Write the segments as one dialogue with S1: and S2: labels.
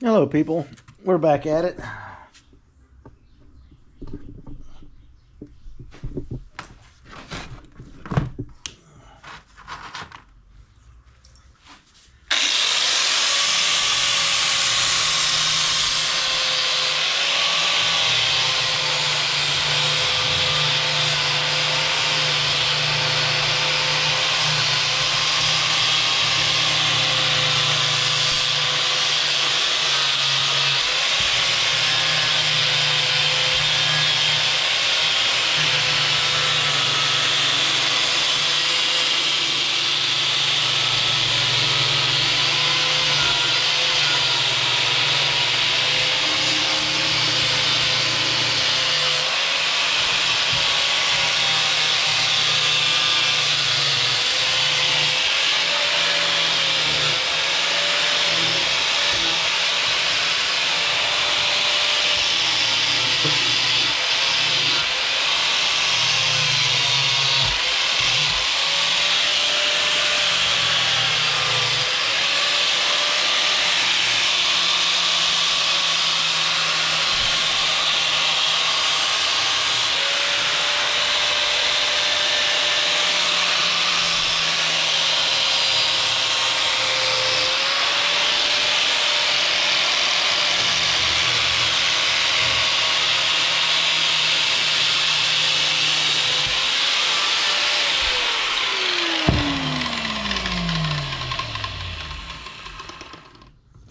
S1: Hello people, we're back at it.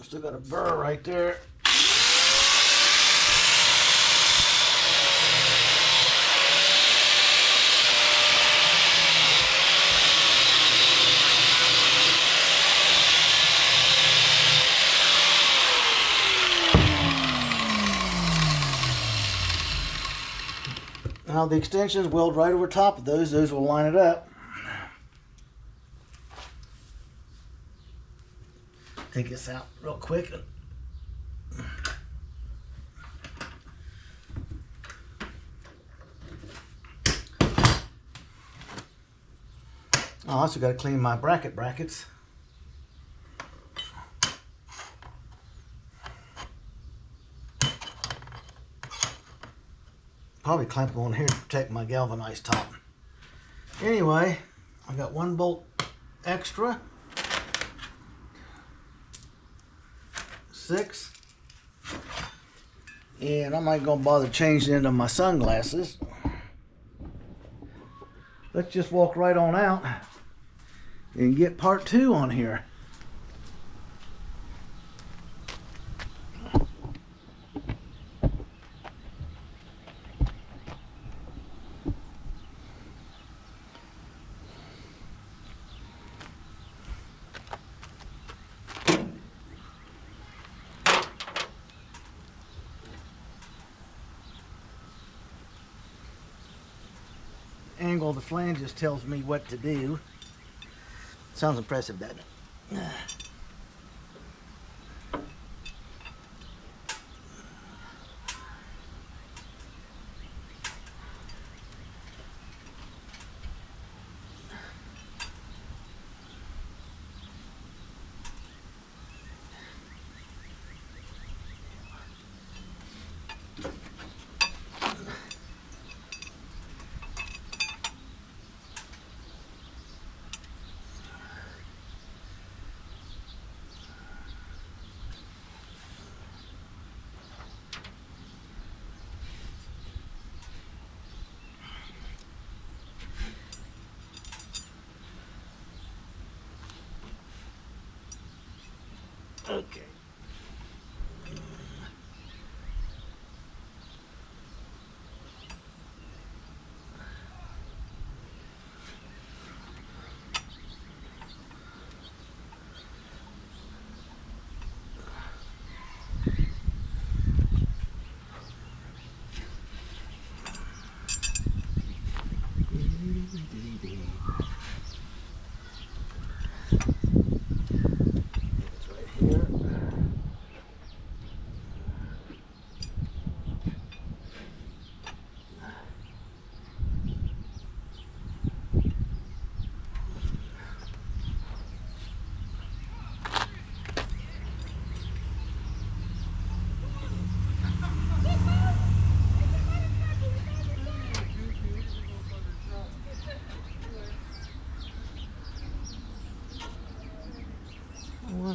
S1: Still got a burr right there. Now the extensions weld right over top of those. Those will line it up. Take this out real quick. I also got to clean my brackets. Probably clamp them on here to protect my galvanized top. Anyway, I got one bolt extra. 6. And I'm not gonna bother changing into my sunglasses. Let's just walk right on out and get part 2 on here. Angle of the flanges tells me what to do. Sounds impressive, doesn't it? Okay. It's right here.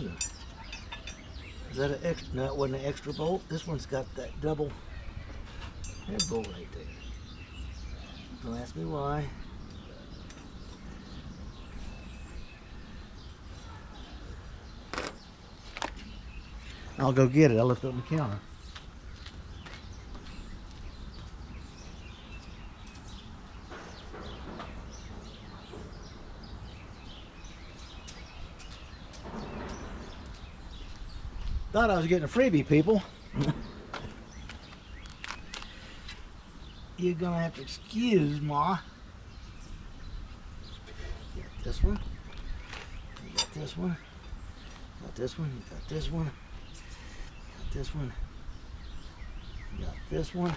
S1: wondering. Is that an extra? No, it wasn't an extra bolt. This one's got that double head bolt right there. Don't ask me why. I'll go get it. I'll lift it up on the counter. Thought I was getting a freebie, people. You're gonna have to excuse Ma. You got this one. You got this one. You got this one. You got this one. You got this one. You got this one.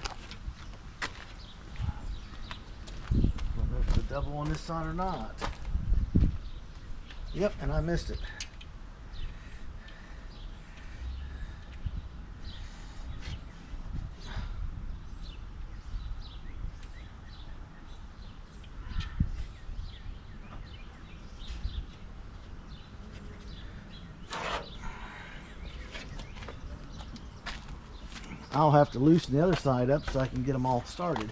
S1: I don't know if it's a double on this side or not. Yep, and I missed it. I'll have to loosen the other side up so I can get them all started.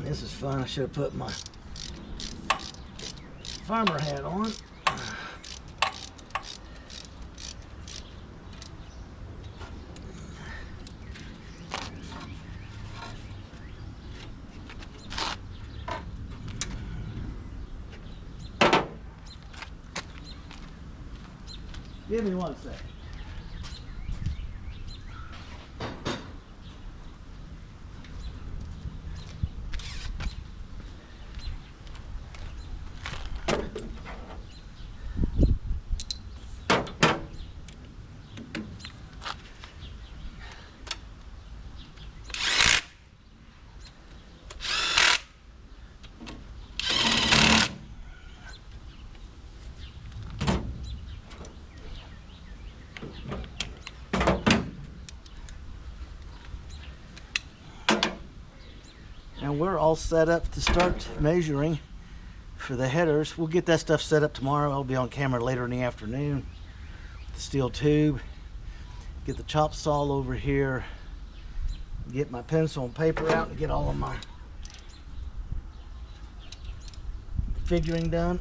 S1: This is fun. I should have put my farmer hat on. Give me one second. And we're all set up to start measuring for the headers. We'll get that stuff set up tomorrow. I'll be on camera later in the afternoon. The steel tube. Get the chop saw over here. Get my pencil and paper out and get all of my figuring done.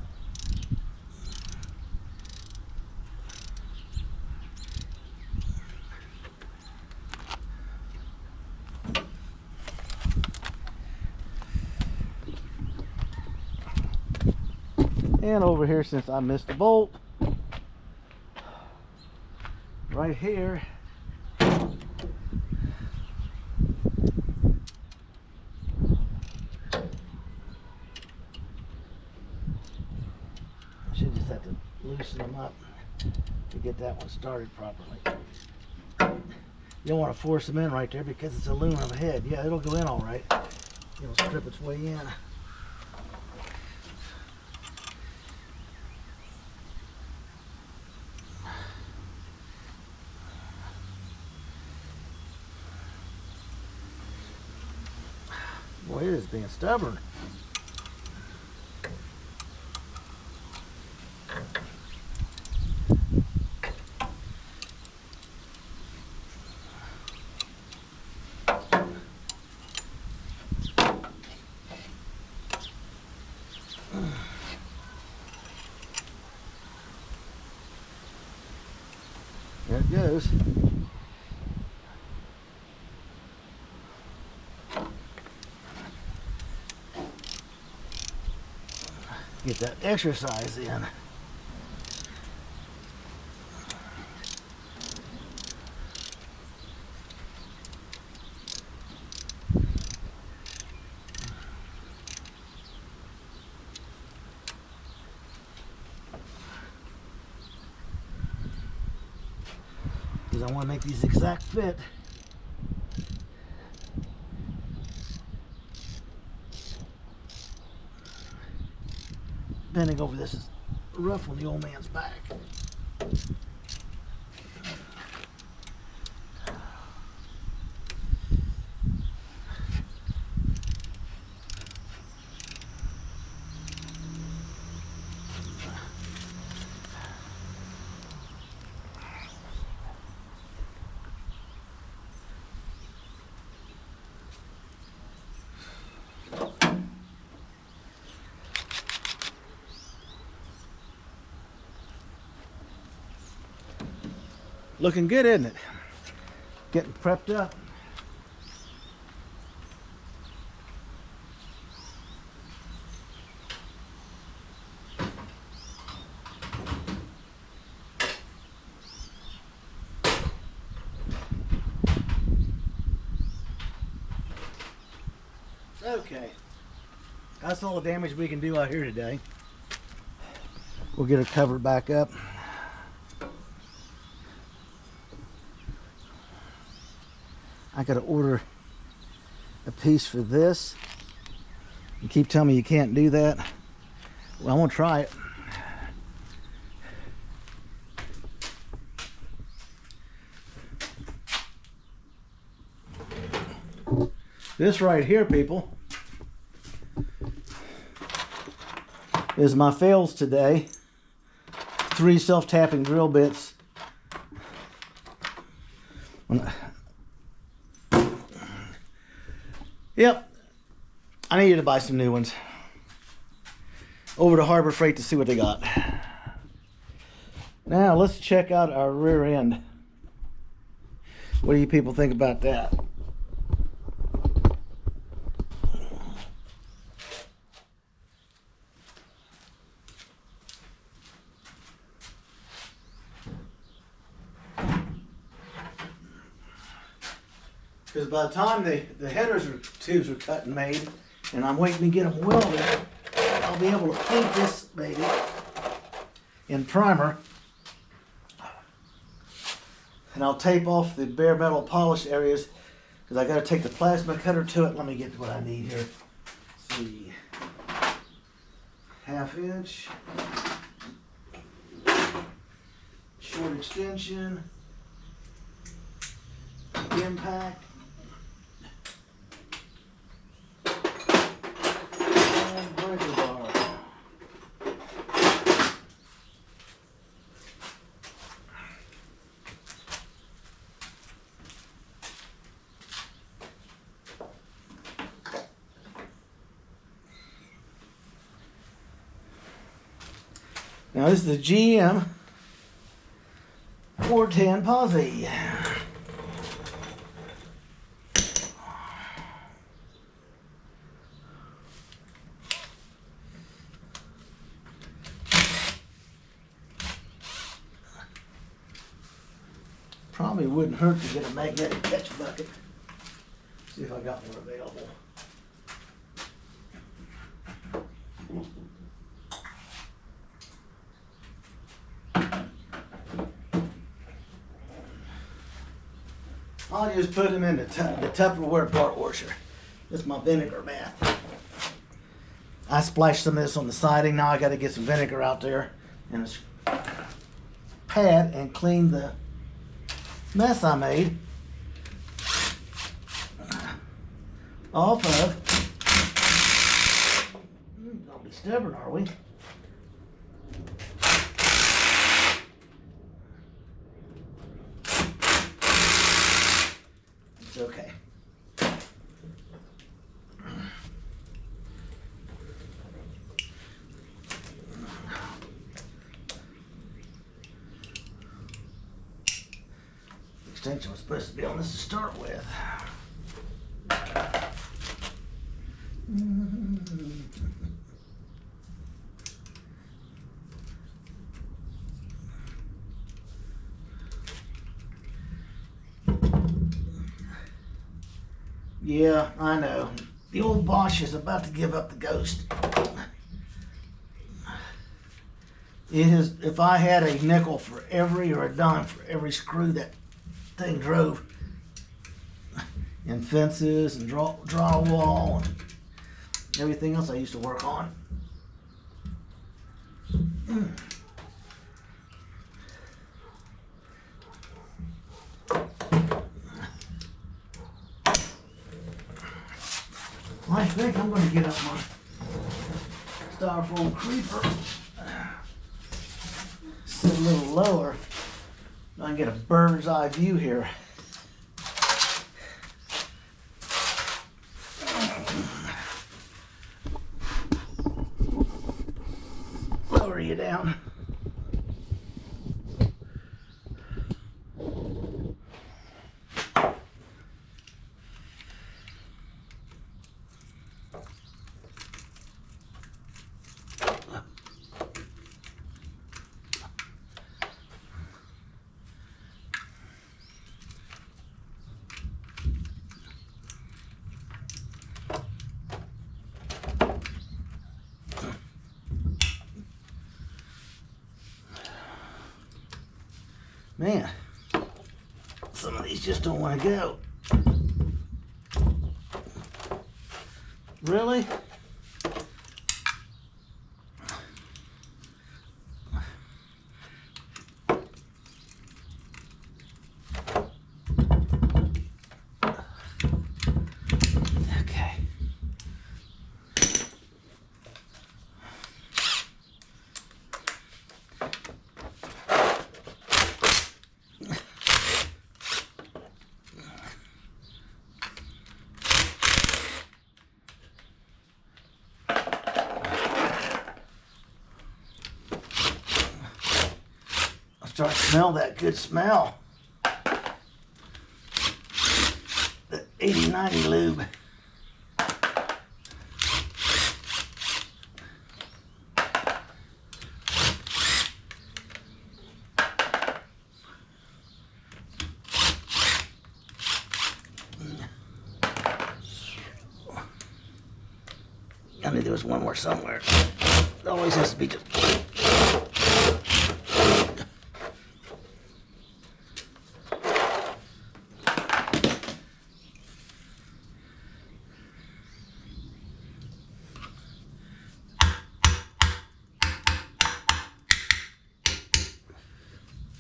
S1: And over here, since I missed the bolt, right here, I should just have to loosen them up to get that one started properly. You don't want to force them in right there because it's aluminum head. Yeah, it'll go in all right. It'll strip its way in. Boy, it is being stubborn. There it goes. Get that exercise in. because I want to make these exact fit. Bending over this is rough on the old man's back. Looking good, isn't it? Getting prepped up. Okay, that's all the damage we can do out here today. We'll get it covered back up. I gotta order a piece for this. You keep telling me you can't do that. Well, I'm gonna try it. This right here, people, is my fails today. 3 self-tapping drill bits. Yep, I needed to buy some new ones. Over to Harbor Freight to see what they got. Now let's check out our rear end. What do you people think about that? Because by the time the headers or tubes are cut and made, and I'm waiting to get them welded, I'll be able to paint this baby in primer. And I'll tape off the bare metal polish areas because I got to take the plasma cutter to it. Let me get to what I need here. Let's see. 1/2 inch. Short extension. Impact. And breaker bar. Now this is the GM 410 posi. Probably wouldn't hurt to get a magnetic catch bucket. See if I got one available. I'll just put them in the Tupperware part washer. This is my vinegar bath. I splashed some of this on the siding. Now I got to get some vinegar out there and a pad and clean the mess I made off of. Don't be stubborn, are we? It's okay. Extension was supposed to be on this to start with. Yeah, I know. The old Bosch is about to give up the ghost. It is, if I had a nickel for every, or a dime for every screw that thing drove. And fences and drywall and everything else I used to work on. I think I'm going to get up my styrofoam creeper, sit a little lower, so I can get a bird's eye view here. Lower you down. Man, some of these just don't want to go. Really? Okay. Start to smell that good smell. The 80-90 lube. I knew there was one more somewhere. It always has to be just...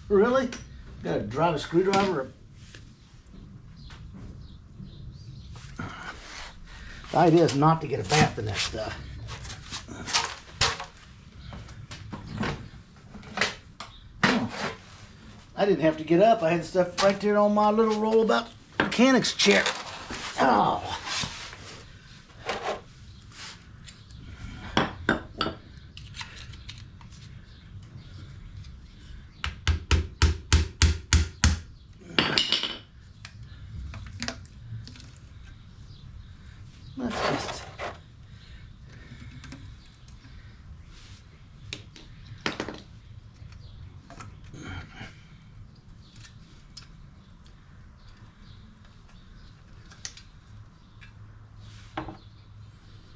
S1: Really? Gotta drive a screwdriver? The idea is not to get a bath in that stuff. I didn't have to get up. I had the stuff right there on my little rollabout mechanic's chair. Oh. Let's just...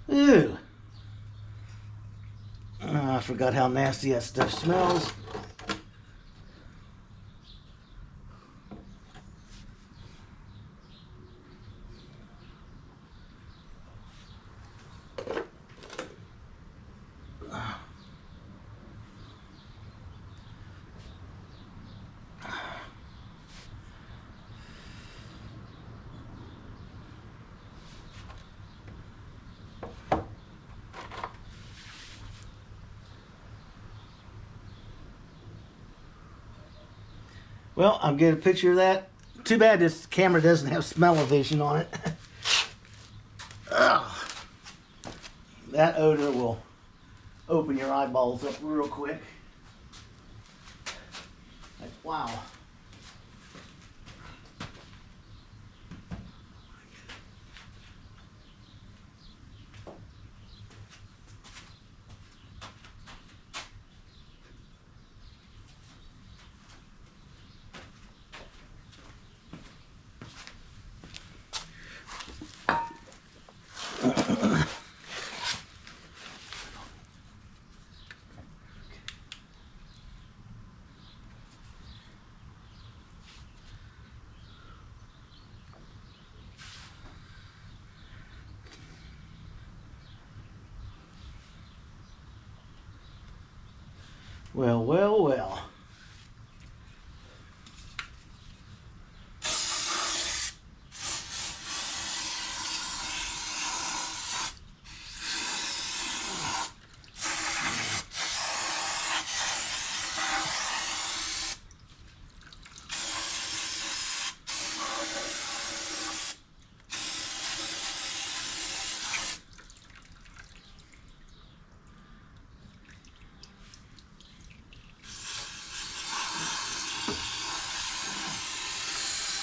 S1: Ew. I forgot how nasty that stuff smells. Well, I'll get a picture of that. Too bad this camera doesn't have smell-o-vision on it. Ugh. That odor will open your eyeballs up real quick. Like, wow. Well, well, well.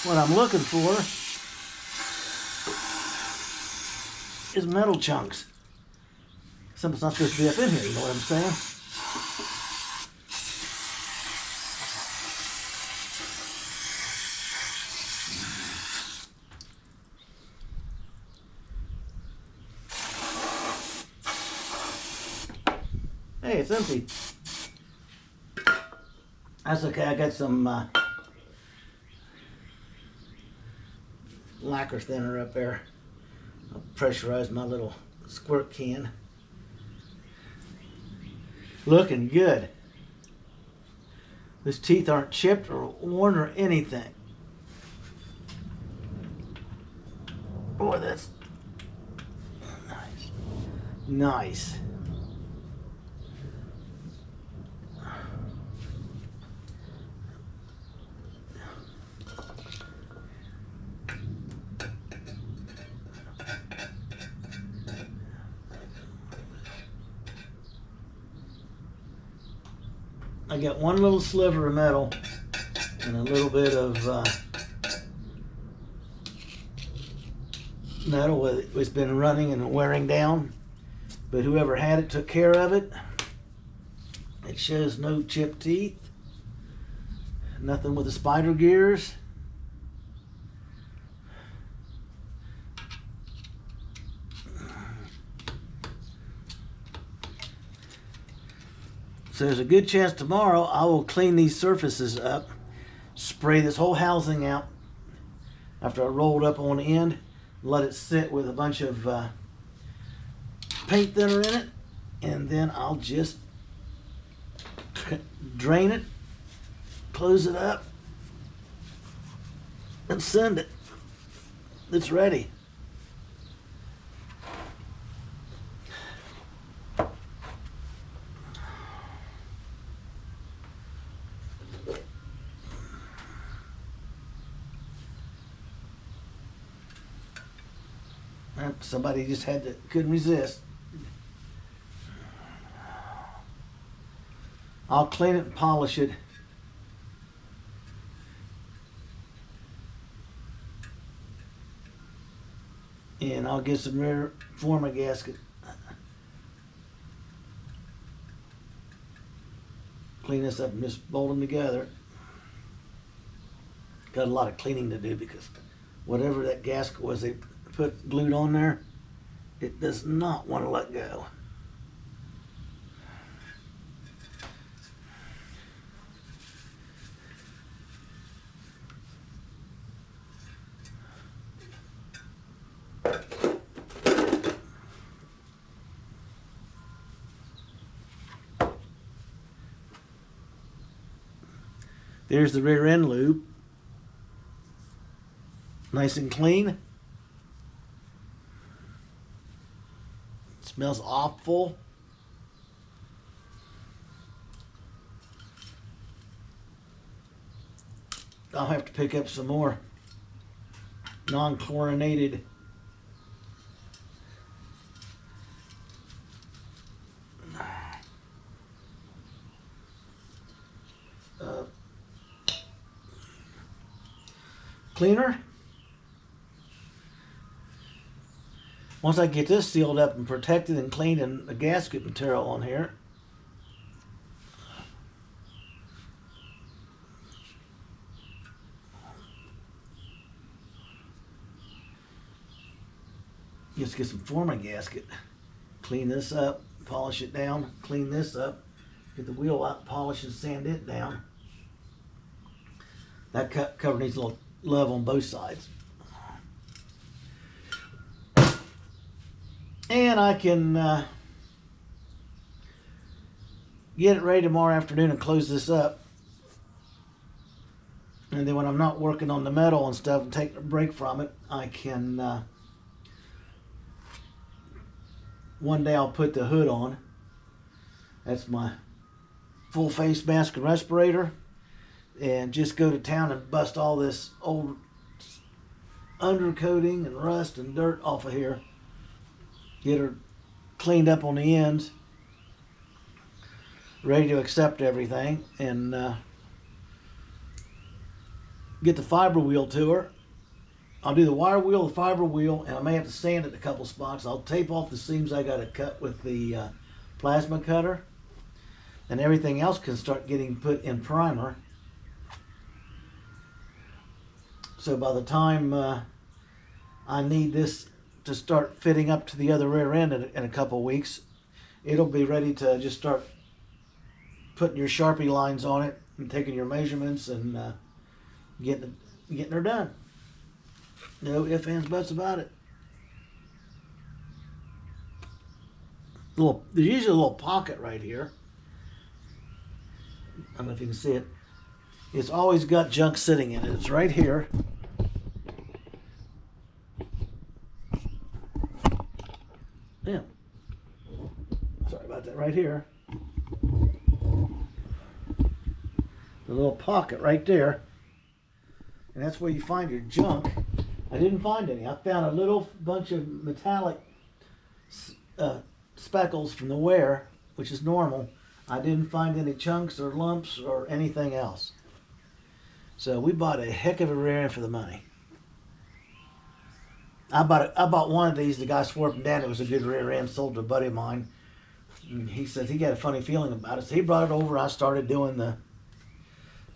S1: What I'm looking for is metal chunks. Something's not supposed to be up in here, you know what I'm saying? Hey, it's empty. That's okay, I got some lacquer thinner up there. I'll pressurize my little squirt can. Looking good. These teeth aren't chipped or worn or anything. Boy, that's nice. Nice. I got one little sliver of metal and a little bit of metal it's been running and wearing down, but whoever had it took care of it. It shows no chipped teeth, nothing with the spider gears. So there's a good chance tomorrow I will clean these surfaces up, spray this whole housing out after I roll it up on the end, let it sit with a bunch of paint thinner in it, and then I'll just drain it, close it up, and send it. It's ready. Somebody just couldn't resist. I'll clean it and polish it. And I'll get some rear forma gasket. Clean this up and just bolt them together. Got a lot of cleaning to do because whatever that gasket was they put glued on there, it does not want to let go. There's the rear end loop. Nice and clean. Smells awful. I'll have to pick up some more non-chlorinated cleaner. Once I get this sealed up and protected and cleaned and the gasket material on here, just get some forma gasket, clean this up, polish it down, clean this up, get the wheel out, polish and sand it down. That cover needs a little love on both sides. And I can get it ready tomorrow afternoon and close this up. And then when I'm not working on the metal and stuff and taking a break from it, I can, one day I'll put the hood on. That's my full face mask and respirator. And just go to town and bust all this old undercoating and rust and dirt off of here. Get her cleaned up on the ends. Ready to accept everything. And get the fiber wheel to her. I'll do the wire wheel, the fiber wheel, and I may have to sand it a couple spots. I'll tape off the seams I got to cut with the plasma cutter. And everything else can start getting put in primer. So by the time I need this to start fitting up to the other rear end in a couple of weeks, it'll be ready to just start putting your Sharpie lines on it and taking your measurements and getting her done. No ifs, ands, buts about it. There's usually a little pocket right here. I don't know if you can see it. It's always got junk sitting in it. It's right here. Yeah. Sorry about that. Right here. The little pocket right there. And that's where you find your junk. I didn't find any. I found a little bunch of metallic speckles from the wear, which is normal. I didn't find any chunks or lumps or anything else. So we bought a heck of a rear end for the money. I bought one of these. The guy swore up and down it was a good rear end. Sold to a buddy of mine. And he says he got a funny feeling about it. So he brought it over. I started doing the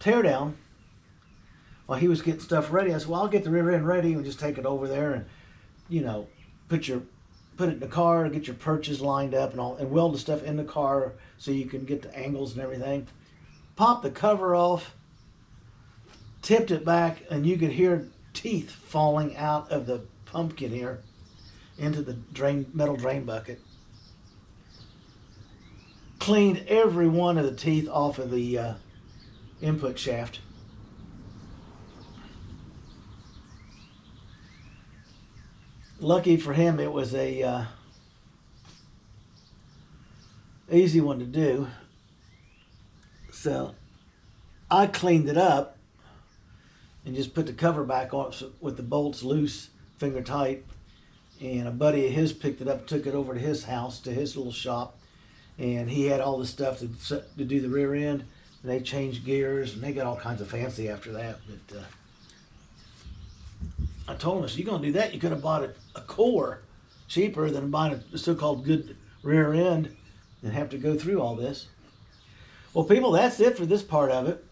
S1: teardown. While he was getting stuff ready, I said, well, I'll get the rear end ready and just take it over there and, you know, put it in the car, get your perches lined up and all, and weld the stuff in the car so you can get the angles and everything. Pop the cover off, tipped it back, and you could hear teeth falling out of the pumpkin here into the metal drain bucket. Cleaned every one of the teeth off of the input shaft. Lucky for him, it was a easy one to do. So I cleaned it up and just put the cover back on with the bolts loose, finger tight. And a buddy of his picked it up, took it over to his house, to his little shop, and he had all the stuff to do the rear end. And they changed gears, and they got all kinds of fancy after that. But I told him, if you're going to do that, you could have bought a core cheaper than buying a so-called good rear end and have to go through all this. Well, people, that's it for this part of it.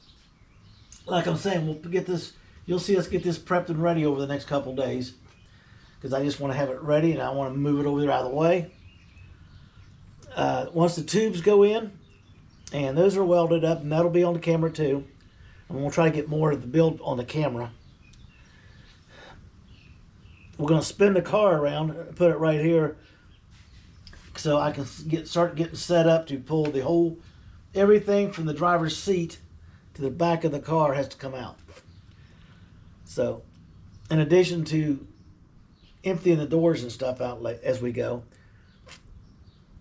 S1: Like I'm saying, we'll get this. You'll see us get this prepped and ready over the next couple days, because I just want to have it ready and I want to move it over there out of the way. Once the tubes go in, and those are welded up, and that'll be on the camera too. And we'll try to get more of the build on the camera. We're going to spin the car around, put it right here, so I can start getting set up to pull the whole, everything from the driver's seat to the back of the car has to come out. So, in addition to emptying the doors and stuff out as we go,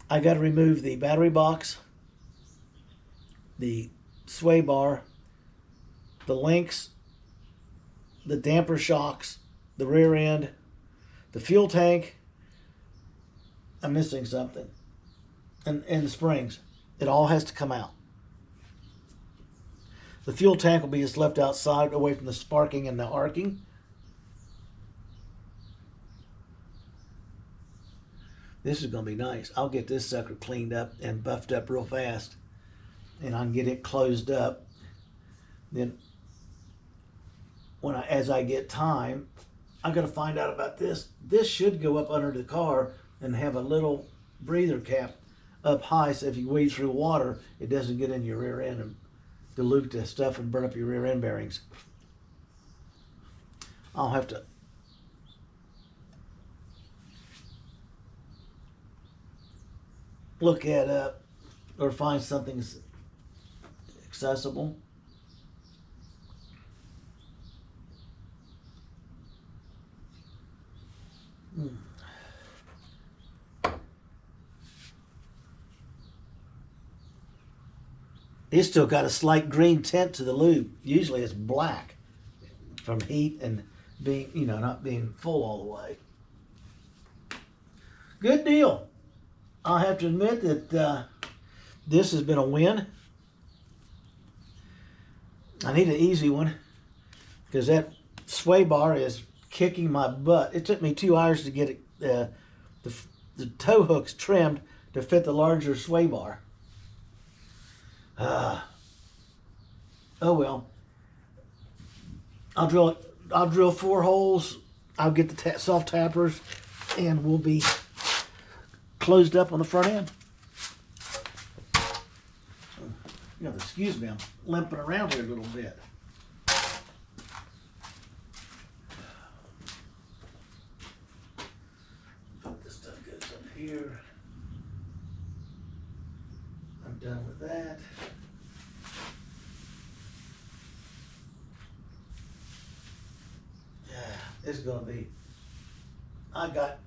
S1: I got to remove the battery box, the sway bar, the links, the damper shocks, the rear end, the fuel tank. I'm missing something. And the springs. It all has to come out. The fuel tank will be just left outside, away from the sparking and the arcing. This is going to be nice. I'll get this sucker cleaned up and buffed up real fast, and I can get it closed up. Then, as I get time, I've got to find out about this. This should go up under the car and have a little breather cap up high, so if you wade through water, it doesn't get in your rear end and dilute the stuff and burn up your rear end bearings. I'll have to look that up or find something accessible. It's still got a slight green tint to the lube. Usually it's black from heat and being, not being full all the way. Good deal. I'll have to admit that this has been a win. I need an easy one because that sway bar is kicking my butt. It took me 2 hours to get it, the tow hooks trimmed to fit the larger sway bar. Oh well. I'll drill 4 holes. I'll get the soft tappers, and we'll be closed up on the front end. You have to excuse me, I'm limping around here a little bit. Hope this stuff goes up here. I'm done with that. Yeah, it's gonna be, I got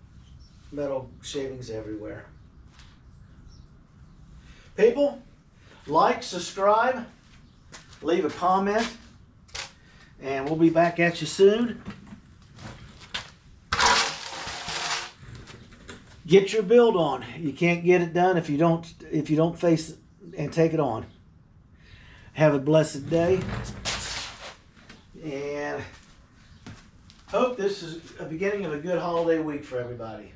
S1: metal shavings everywhere. People, like, subscribe, leave a comment, and we'll be back at you soon. Get your build on. You can't get it done if you don't face it and take it on. Have a blessed day, and hope this is a beginning of a good holiday week for everybody.